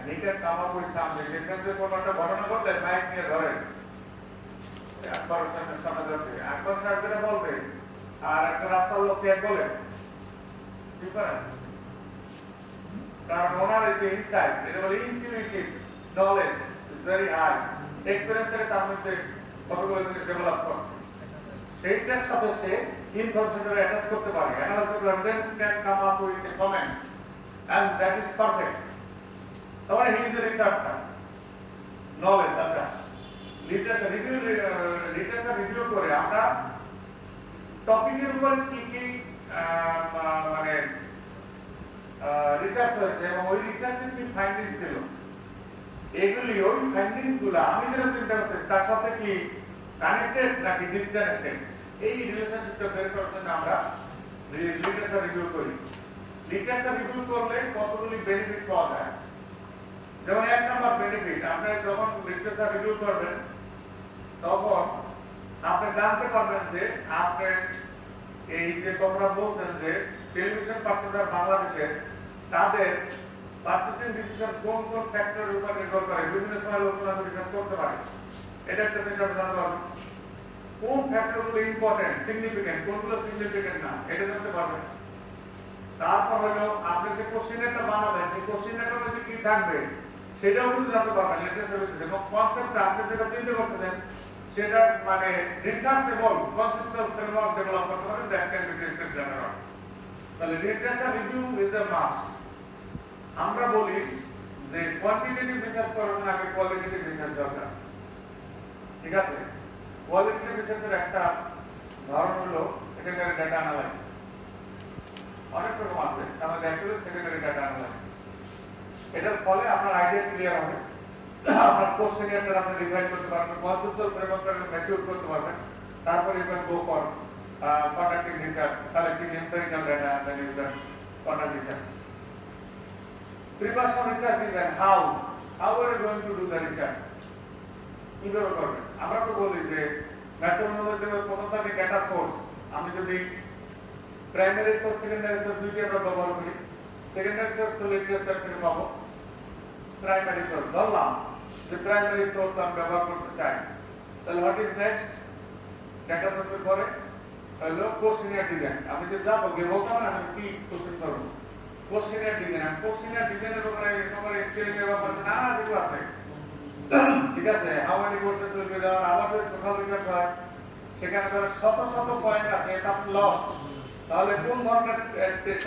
he can come up with something. Defense কোনো একটা ঘটনা ঘটলে মাইক নিয়ে ধরেন একবার সামনে ধরছে একবার যেটা বলবে আর একটা রাস্তার লোককে এক বলে ডিফারেন্স কারণ ওনার এই যে ইনসাইট এটা বলে intuitive knowledge is very high experience থেকে তার মধ্যে কতগুলো জিনিস ডেভেলপ করছে সেইটার সাথে সে ইনফরমেশনটা অ্যাটাচ করতে পারে অ্যানালাইজ করতে পারে then can come up with a comment and that is perfect তাহলে he is a researcher knowledge আচ্ছা লিটারেচার রিভিউ করে আমরা টপিকের উপর কি কি মানে রিসার্চ হয়েছে এবং ওই রিসার্চের কি ফাইন্ডিংস ছিল এগুলি ওই ফাইন্ডিংস গুলো আমি যেটা চিন্তা করতেছি তার সাথে কি কানেক্টেড নাকি ডিসকানেক্টেড এই রিলেশনশিপটা বের করার জন্য আমরা লিটারেচার রিভিউ করি লিটারেচার রিভিউ করলে কতগুলি বেনিফিট পাওয়া যায় যেমন এক নাম্বার বেনিফিট আপনি যখন লিটারেচার রিভিউ করবেন তখন আপনি জানতে পারবেন যে আপনি এই যে কথাটা বলছেন যে টেলিভিশন পার্সেসার বাংলাদেশের তাদের পার্সেসিং ডিসিশন কোন কোন ফ্যাক্টরের উপর নির্ভর করে বিভিন্ন সময় লোকজন রিসার্চ করতে পারে এটা একটা জিনিস আপনি জানতে পারবেন কোন ফ্যাক্টরগুলো ইম্পর্টেন্ট সিগনিফিকেন্ট কোনগুলো সিগনিফিকেন্ট না এটা জানতে পারবেন তারপর হলো আপনি যে কোশ্চেনটা বানাবেন সেই কোশ্চেনটার মধ্যে কি থাকবে সেটাও কিন্তু জানতে পারবেন লিটারেচার এবং কনসেপ্টটা আপনি যেটা চিন্তা করতেছেন সেটা মানে রিসার্চেবল কনসেপচুয়াল ফ্রেমওয়ার্ক ডেভেলপ করতে পারেন that can be tested later on তাহলে literature review is a must আমরা বলি যে কোয়ান্টিটেটিভ রিসার্চ করার জন্য আগে কোয়ালিটেটিভ রিসার্চ দরকার ঠিক আছে কোয়ালিটেটিভ রিসার্চের একটা ধরন হলো সেকেন্ডারি ডাটা অ্যানালাইসিস অনেক রকম আছে তার মধ্যে একটা হলো সেকেন্ডারি ডাটা অ্যানালাইসিস এটার ফলে আপনার আইডিয়া ক্লিয়ার হবে আপনার কোশ্চেনিয়ারটা আপনি রিফাইন করতে পারবেন কনসেপচুয়াল ফ্রেমওয়ার্কটা ম্যাচিউর করতে পারবেন তারপর you can go for conducting research collecting empirical data and then you can conduct research preparation research is and how are you going to do the research কিভাবে করবেন আমরা তো বলি যে ম্যাথমেটিক্যাল প্রথম থেকে ডেটা সোর্স আমি যদি প্রাইমারি সোর্স সেকেন্ডারি সোর্স দুইটি আমরা ব্যবহার করি সেকেন্ডারি সোর্স তো লিটারেচার থেকে পাবো প্রাইমারি সোর্স ধরলাম যে প্রাইমারি সোর্স আমি ব্যবহার করতে চাই তাহলে হোয়াট ইজ নেক্সট ডেটা সোর্সের পরে হলো কোশ্চেনিয়ার ডিজাইন আমি যে যাবো গিয়ে বলতাম না আমি কি কোশ্চেন করব কোশ্চেনিয়ার ডিজাইন আমি কোশ্চেনিয়ার ডিজাইনের উপরে এক্সপেরিয়েন্স এর ব্যাপারে নানা কিছু আছে ঠিক আছে how many questions will be there আমাদের সোশ্যাল রিসার্চ হয় সেখানে ধরো শত শত পয়েন্ট আছে এটা লস তাহলে কোন ধরনের টেস্ট